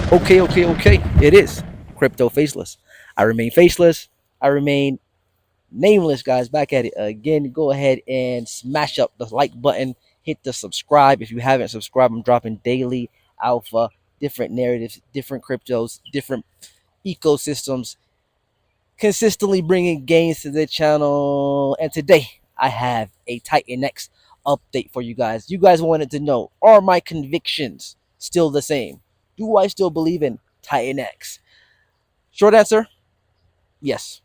Okay. It is crypto faceless. I remain faceless. I remain nameless, guys. Back at it again. Go ahead and smash up the like button. Hit the subscribe if you haven't subscribed. I'm dropping daily alpha, different narratives, different cryptos, different ecosystems, consistently bringing gains to the channel. And today I have a TitanX update for you guys. You guys wanted to know, are my convictions still the same? Do I still believe in TitanX? Short answer, yes.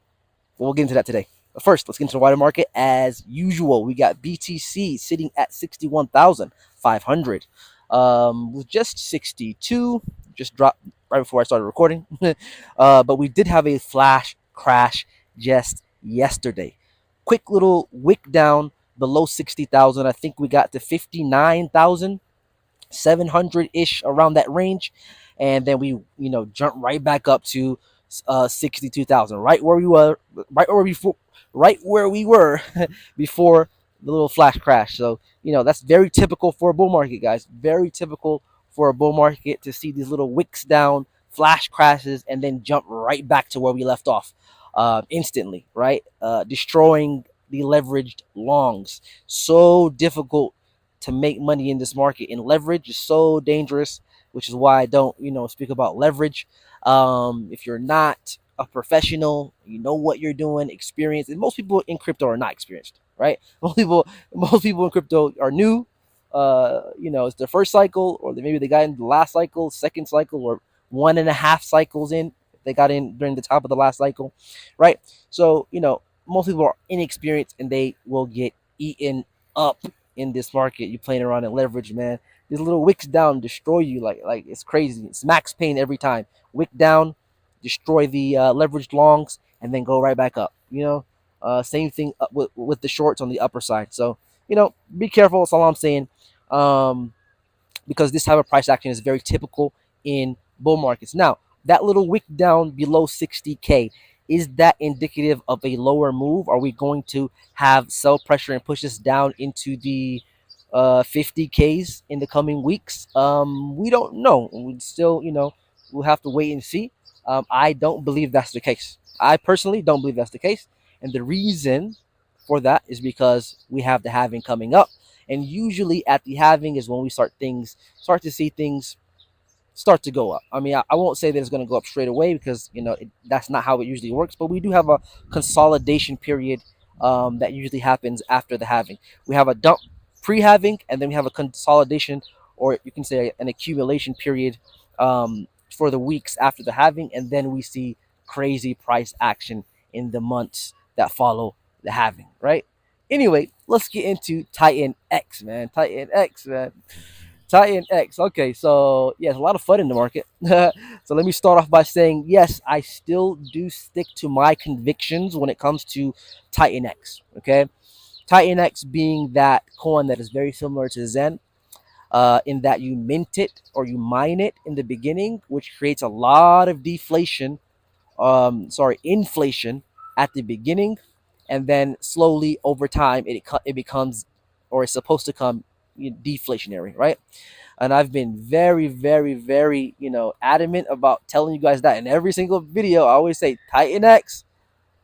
We'll get into that today. But first, let's get into the wider market. As usual, we got BTC sitting at 61,500 with just 62. Just dropped right before I started recording. But we did have a flash crash just yesterday. Quick little wick down below 60,000. I think we got to 59,700 ish, around that range, and then we jump right back up to 62,000, right where we were before the little flash crash. So that's very typical for a bull market, guys. Very typical for a bull market to see these little wicks down, flash crashes, and then jump right back to where we left off instantly, right? Destroying the leveraged longs. So difficult to make money in this market, and leverage is so dangerous, which is why I don't speak about leverage. If you're not a professional, you know what you're doing, experienced, and most people in crypto are not experienced, right? Most people in crypto are new. It's their first cycle, or maybe they got in the last cycle, second cycle, or one and a half cycles in. They got in during the top of the last cycle, right? So most people are inexperienced, and they will get eaten up in this market. You playing around in leverage, man. These little wicks down destroy you like it's crazy. It's max pain every time. Wick down, destroy the leveraged longs, and then go right back up. Same thing with the shorts on the upper side. So be careful. That's all I'm saying. Um, because this type of price action is very typical in bull markets. Now, that little wick down below 60K, is that indicative of a lower move? Are we going to have sell pressure and push this down into the 50Ks in the coming weeks? We don't know. We still, we'll have to wait and see. I don't believe that's the case. I personally don't believe that's the case. And the reason for that is because we have the halving coming up, and usually at the halving is when we start to see things start to go up. I mean, I won't say that it's going to go up straight away, because that's not how it usually works. But we do have a consolidation period that usually happens after the halving. We have a dump pre-halving, and then we have a consolidation, or you can say an accumulation period for the weeks after the halving, and then we see crazy price action in the months that follow the halving, right? Anyway, let's get into Titan X, man. Titan X, man. Titan X. Okay, so yes, a lot of fun in the market. So let me start off by saying yes, I still do stick to my convictions when it comes to Titan X. Okay, Titan X being that coin that is very similar to Zen, in that you mint it or you mine it in the beginning, which creates a lot of inflation at the beginning, and then slowly over time it becomes, or it's supposed to come, deflationary, right? And I've been very, very, very, adamant about telling you guys that in every single video. I always say Titan X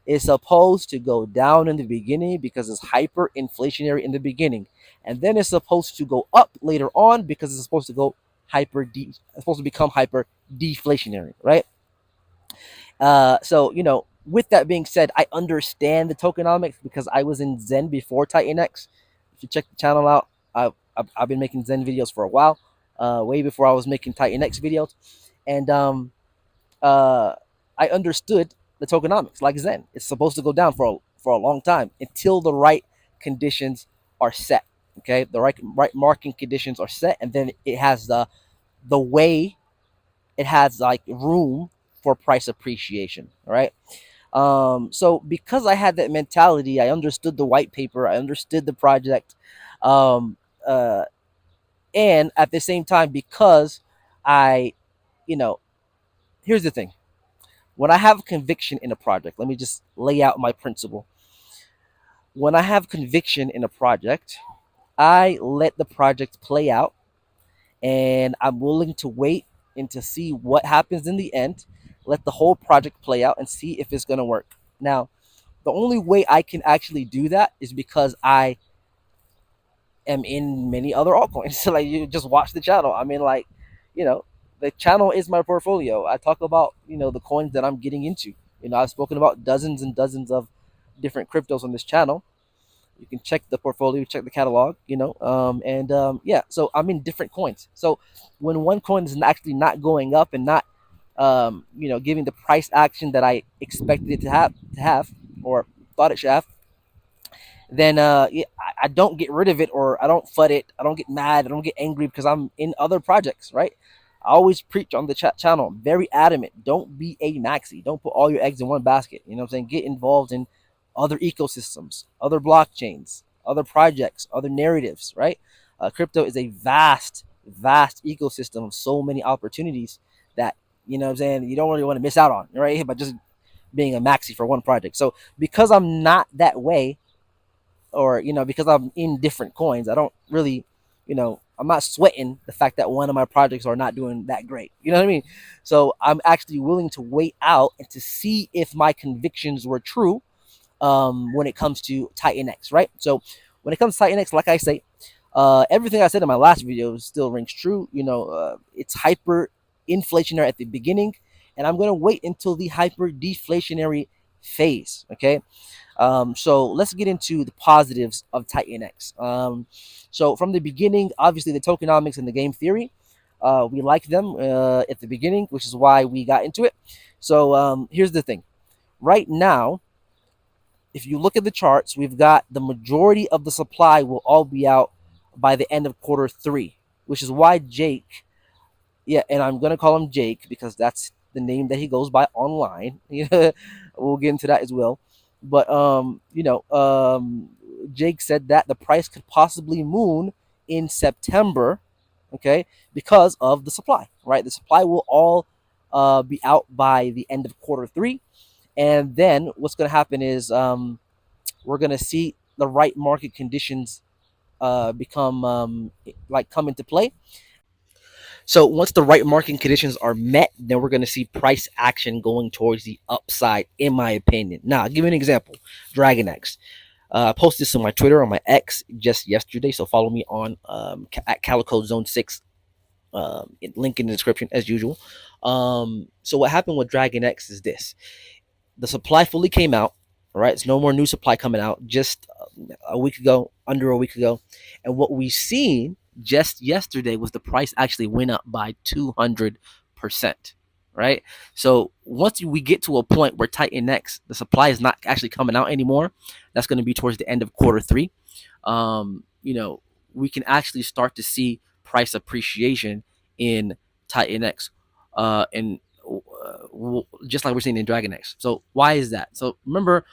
is supposed to go down in the beginning because it's hyper inflationary in the beginning, and then it's supposed to go up later on because it's supposed to go it's supposed to become hyper deflationary, right? So with that being said, I understand the tokenomics because I was in Zen before TitanX. If you check the channel out, I've been making Zen videos for a while, way before I was making TitanX videos, and uh, I understood the tokenomics like Zen. It's supposed to go down for a long time until the right conditions are set. Okay, the right marking conditions are set, and then it has the way it has like room for price appreciation. All right. So because I had that mentality, I understood the white paper, I understood the project, um, uh, and at the same time, because I, you know, here's the thing: when I have conviction in a project, let me just lay out my principle. When I have conviction in a project, I let the project play out, and I'm willing to wait and to see what happens in the end, let the whole project play out and see if it's going to work. Now, the only way I can actually do that is because I am in many other altcoins. So like, you just watch the channel. I mean, like, you know, the channel is my portfolio. I talk about, the coins that I'm getting into. I've spoken about dozens and dozens of different cryptos on this channel. You can check the portfolio, check the catalog, and yeah. So I'm in different coins. So when one coin is actually not going up and not, giving the price action that I expected it to have, or thought it should have, then yeah, I don't get rid of it, or I don't FUD it. I don't get mad. I don't get angry because I'm in other projects, right? I always preach on the channel, very adamant. Don't be a maxi. Don't put all your eggs in one basket. You know what I'm saying? Get involved in other ecosystems, other blockchains, other projects, other narratives, right? Crypto is a vast, vast ecosystem of so many opportunities that, you know what I'm saying, you don't really want to miss out on, right? By just being a maxi for one project. So because I'm not that way, or because I'm in different coins, I don't really, I'm not sweating the fact that one of my projects are not doing that great. You know what I mean? So I'm actually willing to wait out and to see if my convictions were true, when it comes to TitanX, right? So when it comes to TitanX, like I say, everything I said in my last video still rings true. It's hyper inflationary at the beginning, and I'm going to wait until the hyper deflationary phase. Okay. So let's get into the positives of TitanX. So from the beginning, obviously the tokenomics and the game theory, we like them at the beginning, which is why we got into it. So here's the thing. Right now, if you look at the charts, we've got the majority of the supply will all be out by the end of quarter 3, which is why Jake, yeah, and I'm gonna call him Jake because that's the name that he goes by online. Yeah, we'll get into that as well. But Jake said that the price could possibly moon in September, okay, because of the supply. Right, the supply will all be out by the end of quarter 3, and then what's gonna happen is we're gonna see the right market conditions become like come into play. So once the right market conditions are met, then we're going to see price action going towards the upside, in my opinion. Now, I'll give you an example. DragonX. I posted this on my Twitter, on my X, just yesterday. So follow me on at Calico Zone 6. Link in the description as usual. So what happened with DragonX is this: the supply fully came out. All right, it's no more new supply coming out. Just a week ago, under a week ago, and what we've seen just yesterday was the price actually went up by 200%. Right, so once we get to a point where TitanX, the supply is not actually coming out anymore, that's going to be towards the end of quarter 3. We can actually start to see price appreciation in TitanX, and just like we're seeing in DragonX. So why is that? So remember,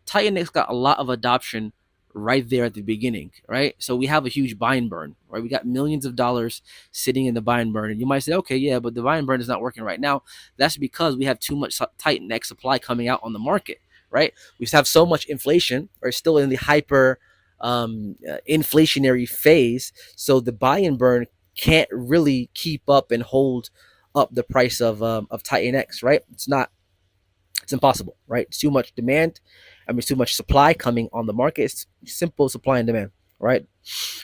TitanX got a lot of adoption right there at the beginning, right? So we have a huge buy and burn, right? We got millions of dollars sitting in the buy and burn. And you might say, okay, yeah, but the buy and burn is not working right now. That's because we have too much TitanX supply coming out on the market, right? We have so much inflation, or still in the hyper inflationary phase. So the buy and burn can't really keep up and hold up the price of TitanX, right? It's impossible, right? It's too much demand. I mean, it's too much supply coming on the market. It's simple supply and demand, right?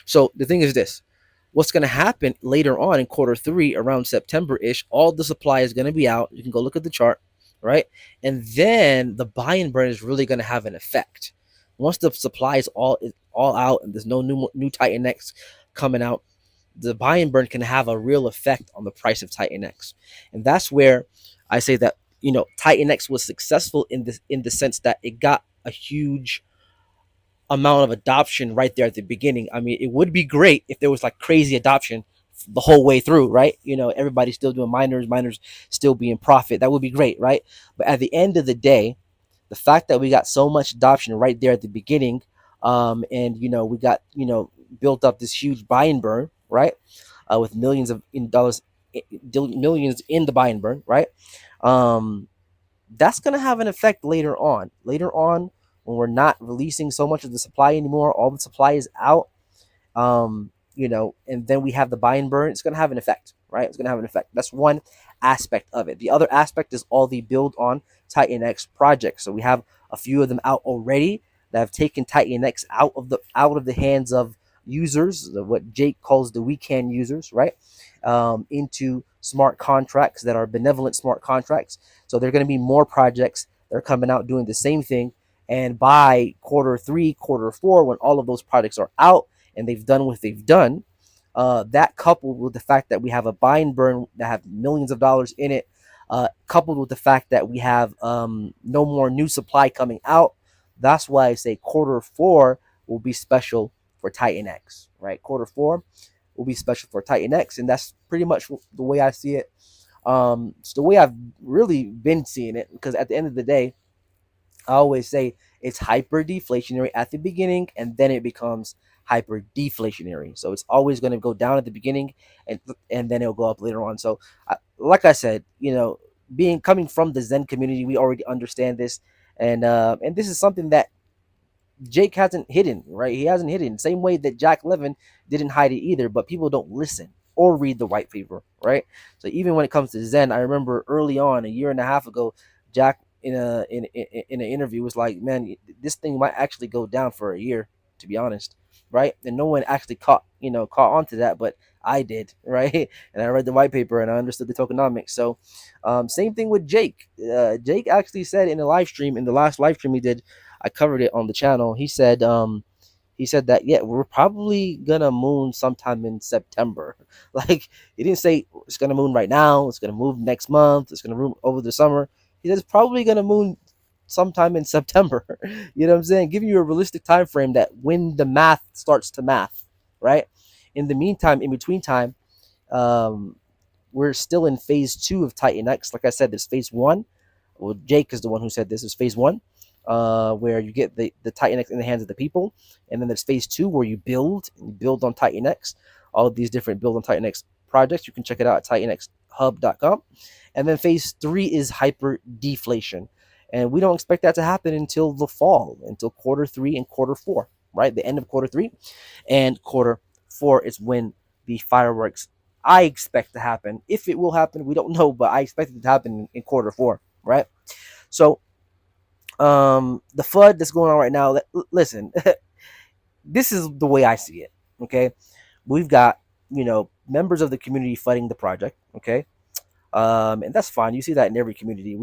So the thing is this: what's going to happen later on in quarter 3, around September-ish, all the supply is going to be out. You can go look at the chart, right? And then the buy and burn is really going to have an effect. Once the supply is all out and there's no new TitanX coming out, the buy and burn can have a real effect on the price of TitanX. And that's where I say that, TitanX was successful in the sense that it got a huge amount of adoption right there at the beginning. I mean, it would be great if there was like crazy adoption the whole way through, right? Everybody's still doing miners still being profit. That would be great, right? But at the end of the day, the fact that we got so much adoption right there at the beginning, and we got built up this huge buy and burn, right? With millions of in dollars, millions in the buy and burn, right? Um, that's going to have an effect later on. Later on, when we're not releasing so much of the supply anymore, all the supply is out. and then we have the buy and burn, it's going to have an effect, right? It's going to have an effect. That's one aspect of it. The other aspect is all the build on TitanX projects. So we have a few of them out already that have taken TitanX out of the hands of users, what Jake calls the weekend users, right? Into smart contracts that are benevolent smart contracts. So there are going to be more projects that are coming out doing the same thing. And by quarter three, quarter four, when all of those projects are out and they've done what they've done, that coupled with the fact that we have a buy and burn that have millions of dollars in it, coupled with the fact that we have no more new supply coming out, that's why I say quarter four will be special for TitanX, right? Quarter four will be special for TitanX, and that's pretty much the way I see it. It's the way I've really been seeing it, because at the end of the day, I always say it's hyper deflationary at the beginning, and then it becomes hyper deflationary. So it's always going to go down at the beginning, and then it'll go up later on. So, like I said, being coming from the Zen community, we already understand this, and this is something that Jake hasn't hidden, right? He hasn't hidden. Same way that Jack Levin didn't hide it either, but people don't listen or read the white paper, right? So even when it comes to Zen, I remember early on, a year and a half ago, Jack in an interview was like, "Man, this thing might actually go down for a year, to be honest." Right? And no one actually caught on to that, but I did, right? And I read the white paper and I understood the tokenomics. So, same thing with Jake. Jake actually said in a live stream, in the last live stream he did, I covered it on the channel. He said that, yeah, we're probably gonna moon sometime in September. Like, he didn't say it's gonna moon right now. It's gonna move next month. It's gonna moon over the summer. He said it's probably gonna moon sometime in September. You know what I'm saying? Giving you a realistic time frame that when the math starts to math, right? In the meantime, in between time, um, we're still in phase two of Titan X. Like I said, there's phase one. Well, Jake is the one who said this is phase one, where you get the Titan X in the hands of the people, and then there's phase two where you build on Titan X. All of these different build on Titan X projects. You can check it out at titanxhub.com. And then phase three is hyper deflation, and we don't expect that to happen until the fall, until quarter three and quarter four, right? The end of quarter three and quarter four is when the fireworks I expect to happen. If it will happen, we don't know, but I expect it to happen in quarter four, right? So, the FUD that's going on right now, listen, this is the way I see it, okay? We've got, members of the community fighting the project, okay? And that's fine. You see that in every community.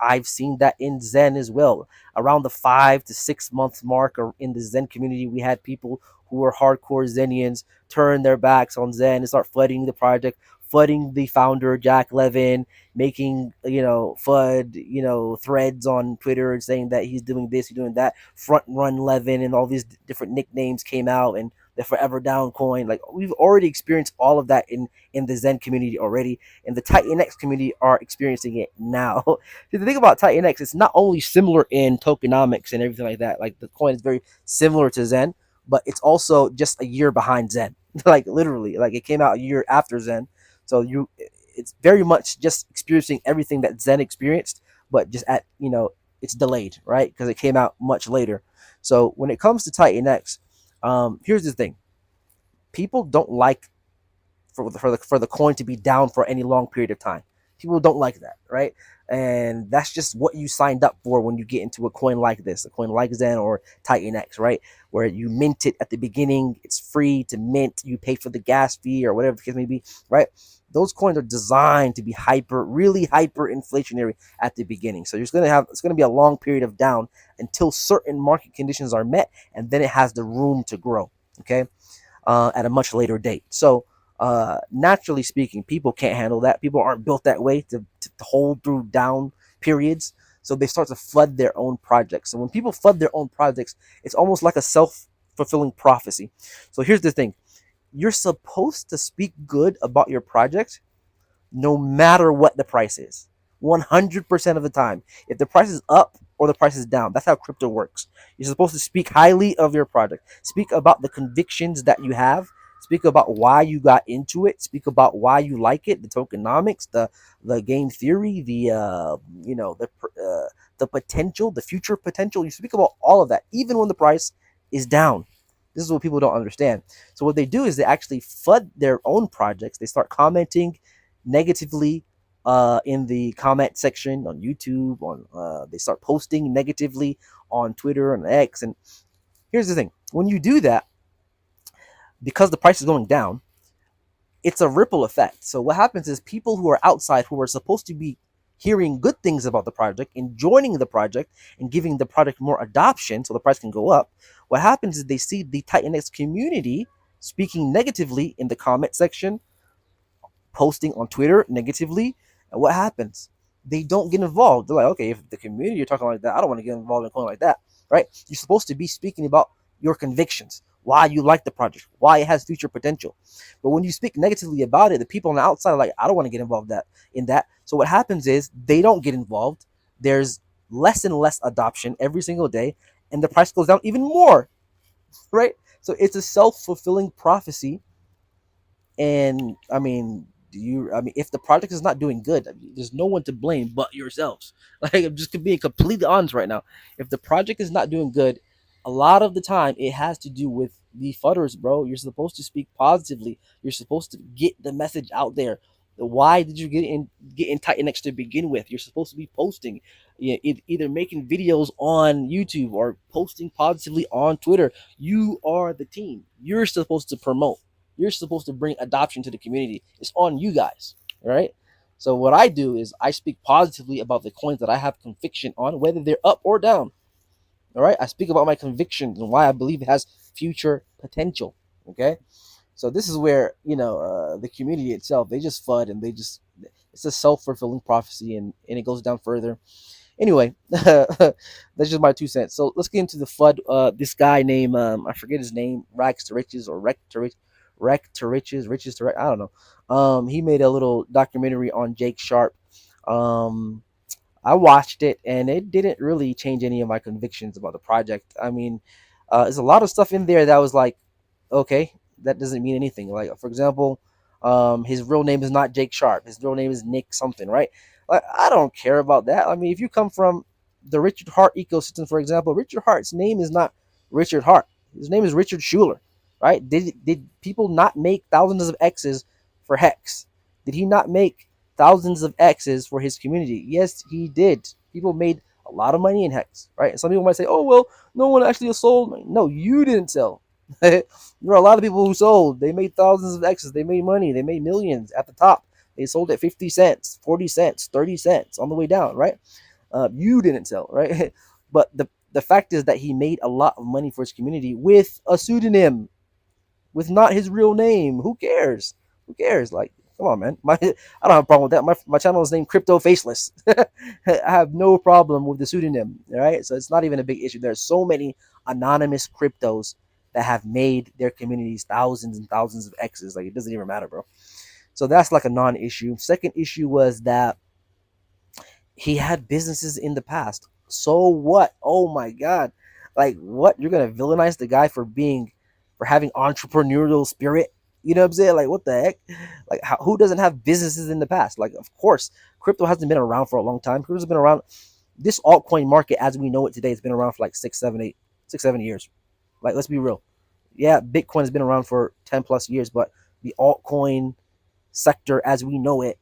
I've seen that in Zen as well. Around the 5 to 6 month mark, or in the Zen community, we had people who were hardcore Zenians turn their backs on Zen and start flooding the project, flooding the founder Jack Levin, making FUD threads on Twitter and saying that he's doing this, he's doing that. Front Run Levin and all these different nicknames came out, and the Forever Down coin. Like, we've already experienced all of that in the Zen community already, and the TitanX community are experiencing it now. The thing about TitanX, it's not only similar in tokenomics and everything like that. Like, the coin is very similar to Zen, but it's also just a year behind Zen. Like, literally, like, it came out a year after Zen, so it's very much just experiencing everything that Zen experienced, but just at it's delayed, right? Because it came out much later. So when it comes to TitanX, here's the thing: people don't like for the coin to be down for any long period of time. People don't like that, right? And that's just what you signed up for when you get into a coin like this, a coin like Zen or TitanX, right? Where you mint it at the beginning, it's free to mint, you pay for the gas fee or whatever the case may be, right? Those coins are designed to be really hyper inflationary at the beginning. So it's gonna be a long period of down until certain market conditions are met, and then it has the room to grow. Okay, at a much later date. So, naturally speaking, people can't handle that. People aren't built that way to hold through down periods. So they start to flood their own projects. So when people flood their own projects, it's almost like a self-fulfilling prophecy. So here's the thing: you're supposed to speak good about your project no matter what the price is. 100% of the time. If the price is up or the price is down, that's how crypto works. You're supposed to speak highly of your project. Speak about the convictions that you have. Speak about why you got into it. Speak about why you like it, the tokenomics, the game theory, the potential, the future potential. You speak about all of that, even when the price is down. This is what people don't understand. So what they do is they actually flood their own projects. They start commenting negatively in the comment section on YouTube. On they start posting negatively on Twitter and X. And here's the thing: when you do that, because the price is going down, it's a ripple effect. So what happens is people who are outside, who are supposed to be hearing good things about the project and joining the project and giving the product more adoption so the price can go up, what happens is they see the TitanX community speaking negatively in the comment section, posting on Twitter negatively, and what happens? They don't get involved. They're like, okay, if the community are talking like that, I don't want to get involved in something like that, right? You're supposed to be speaking about your convictions, why you like the project, why it has future potential. But when you speak negatively about it, the people on the outside are like, I don't want to get involved in that. So what happens is they don't get involved. There's less and less adoption every single day, and the price goes down even more, right? So it's a self-fulfilling prophecy. And I mean, I mean, if the project is not doing good, I mean, there's no one to blame but yourselves. Like, I'm just being completely honest right now. If the project is not doing good, a lot of the time it has to do with the fudders, bro. You're supposed to speak positively. You're supposed to get the message out there. Why did you get in TitanX to begin with? You're supposed to be posting, either making videos on YouTube or posting positively on Twitter. You are the team. You're supposed to promote. You're supposed to bring adoption to the community. It's on you guys, all right? So what I do is I speak positively about the coins that I have conviction on, whether they're up or down. All right, I speak about my convictions and why I believe it has future potential. Okay, so this is where the community itself, they just fud and they just, it's a self-fulfilling prophecy, and it goes down further. Anyway, that's just my 2 cents. So let's get into the FUD. This guy named I forget his name, Rags to Riches or Wreck to Riches, Riches to Wreck. I don't know. He made a little documentary on Jake Sharp. Um, I watched it and it didn't really change any of my convictions about the project. I mean, there's a lot of stuff in there that was like, okay, that doesn't mean anything. Like, for example, his real name is not Jake Sharp. His real name is Nick something, right? Like, I don't care about that. I mean, if you come from the Richard Hart ecosystem, for example, Richard Hart's name is not Richard Hart. His name is Richard Schuler, right? Did people not make thousands of X's for Hex? Did he not make thousands of X's for his community? Yes, he did. People made a lot of money in Hex, right? And some people might say, "Oh well, no one actually sold." No, you didn't sell. There are a lot of people who sold. They made thousands of X's. They made money. They made millions at the top. They sold at 50 cents, 40 cents, 30 cents on the way down, right? You didn't sell, right? But the fact is that he made a lot of money for his community with a pseudonym, with not his real name. Who cares? Who cares? Like, come on, man. I don't have a problem with that. My channel is named Crypto Faceless. I have no problem with the pseudonym. All right, so it's not even a big issue. There's so many anonymous cryptos that have made their communities thousands and thousands of X's. Like, it doesn't even matter, bro. So that's like a non-issue. Second issue was that he had businesses in the past. So what? Oh my god. Like, what? You're gonna villainize the guy for having entrepreneurial spirit? You know what I'm saying? Like, what the heck? Like, who doesn't have businesses in the past? Like, of course, crypto hasn't been around for a long time. Crypto's been around. This altcoin market, as we know it today, has been around for like 6, 7 years. Like, let's be real. Yeah, Bitcoin has been around for 10 plus years, but the altcoin sector, as we know it,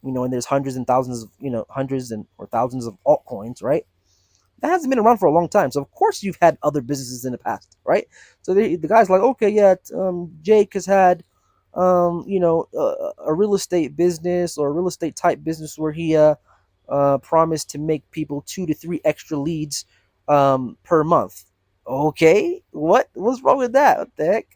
and there's hundreds and thousands of, hundreds and or thousands of altcoins, right? That hasn't been around for a long time. So of course you've had other businesses in the past, right? So the guy's like, okay, yeah, Jake has had, a real estate business or a real estate type business where he promised to make people 2 to 3 extra leads per month. Okay, what's wrong with that? What the heck?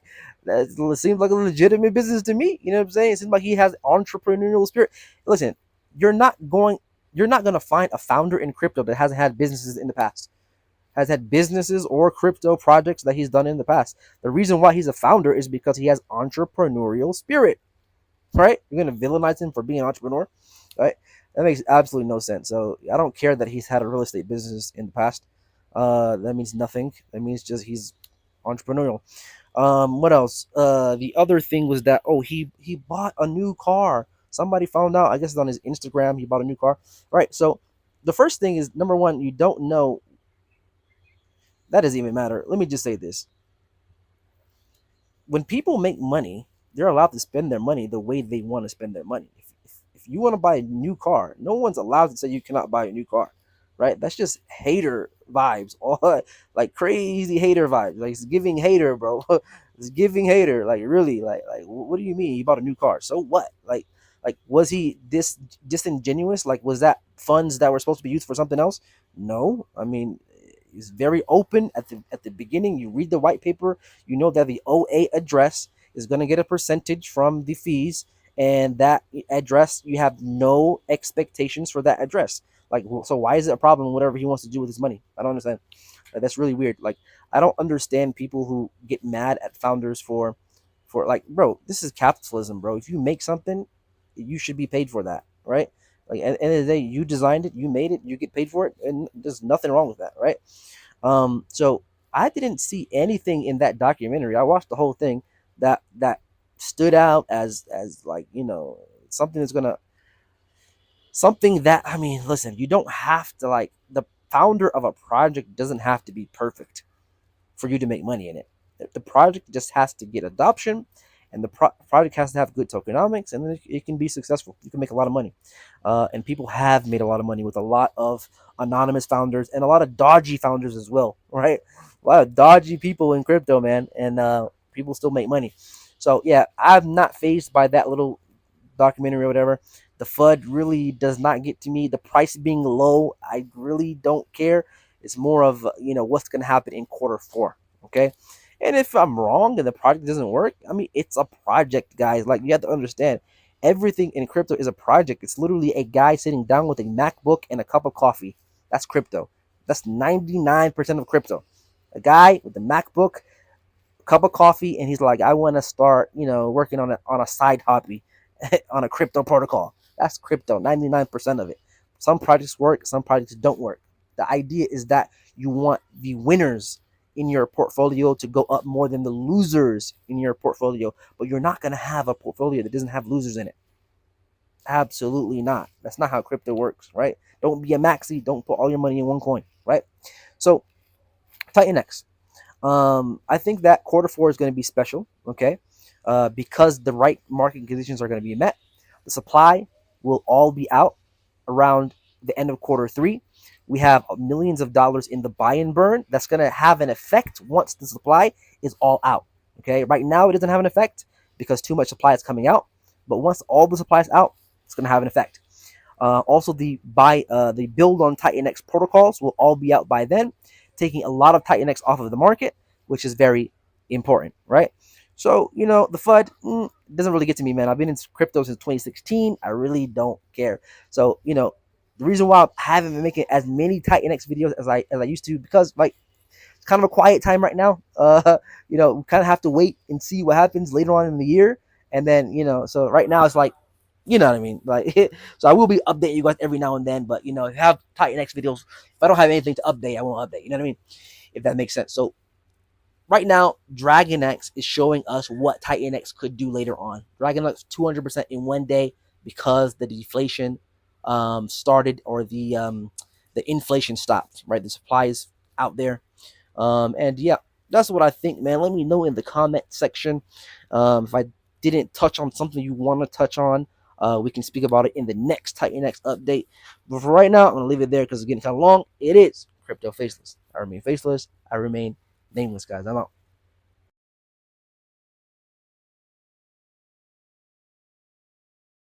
That seems like a legitimate business to me. You know what I'm saying? It seems like he has entrepreneurial spirit. Listen, you're not going you're not going to find a founder in crypto that hasn't had businesses in the past, has had businesses or crypto projects that he's done in the past. The reason why he's a founder is because he has entrepreneurial spirit, right? You're going to villainize him for being an entrepreneur, right? That makes absolutely no sense. So I don't care that he's had a real estate business in the past. That means nothing. That means just he's entrepreneurial. What else? The other thing was that, oh, he bought a new car. Somebody found out. I guess it's on his Instagram. He bought a new car. Right. So the first thing is, number one, you don't know. That doesn't even matter. Let me just say this. when people make money, they're allowed to spend their money the way they want to spend their money. If you want to buy a new car, no one's allowed to say you cannot buy a new car, right? That's just hater vibes, all like crazy hater vibes. Like it's giving hater, bro. It's giving hater. Like really, like what do you mean you bought a new car? So what? Like was he disingenuous? Like was that funds that were supposed to be used for something else? No, I mean it's very open at the beginning. You read the white paper, you know that the OA address is going to get a percentage from the fees, and that address you have no expectations for that address. Like, so why is it a problem? Whatever he wants to do with his money, I don't understand. That's really weird. Like, I don't understand people who get mad at founders for like, bro, this is capitalism, bro. If you make something, you should be paid for that, right? Like at the end of the day, you designed it, you made it, you get paid for it, and there's nothing wrong with that, right? So I didn't see anything in that documentary. I watched the whole thing that stood out as like something that's gonna something that I mean, listen, you don't have to like the founder of a project doesn't have to be perfect for you to make money in it. The project just has to get adoption, and the project has to have good tokenomics, and then it can be successful. You can make a lot of money, and people have made a lot of money with a lot of anonymous founders and a lot of dodgy founders as well, right? A lot of dodgy people in crypto, man, and people still make money. So yeah, I'm not phased by that little documentary or whatever. The FUD really does not get to me. The price being low, I really don't care. It's more of what's going to happen in quarter 4. Okay, and if I'm wrong and the project doesn't work, I mean it's a project, guys. Like you have to understand, everything in crypto is a project. It's literally a guy sitting down with a MacBook and a cup of coffee. That's crypto. That's 99% of crypto. A guy with a MacBook, cup of coffee, and he's like, I want to start, working on a side hobby on a crypto protocol. That's crypto, 99% of it. Some projects work, some projects don't work. The idea is that you want the winners in your portfolio to go up more than the losers in your portfolio, but you're not going to have a portfolio that doesn't have losers in it. Absolutely not. That's not how crypto works, right? Don't be a maxi. Don't put all your money in one coin, right? So, TitanX. I think that quarter 4 is going to be special, okay? Because the right market conditions are going to be met. The supply will all be out around the end of quarter 3. We have millions of dollars in the buy and burn that's going to have an effect once the supply is all out, okay? Right now, it doesn't have an effect because too much supply is coming out. But once all the supply is out, it's going to have an effect. Also, the build on TitanX protocols will all be out by then, taking a lot of TitanX off of the market, which is very important, right? So the FUD doesn't really get to me, man. I've been in crypto since 2016. I really don't care. So the reason why I haven't been making as many TitanX videos as I used to, because like it's kind of a quiet time right now. We kind of have to wait and see what happens later on in the year, and then so right now it's like, you know what I mean, like so I will be updating you guys every now and then, but if you have TitanX videos, if I don't have anything to update, I won't update. You know what I mean? If that makes sense. So right now, DragonX is showing us what TitanX could do later on. DragonX 200% in one day because the deflation started, or the inflation stopped. Right, the supply is out there, and yeah, that's what I think, man. Let me know in the comment section if I didn't touch on something you want to touch on. We can speak about it in the next TitanX update. But for right now, I'm gonna leave it there because it's getting kind of long. It is crypto faceless. I remain faceless. I remain nameless, guys. I'm out.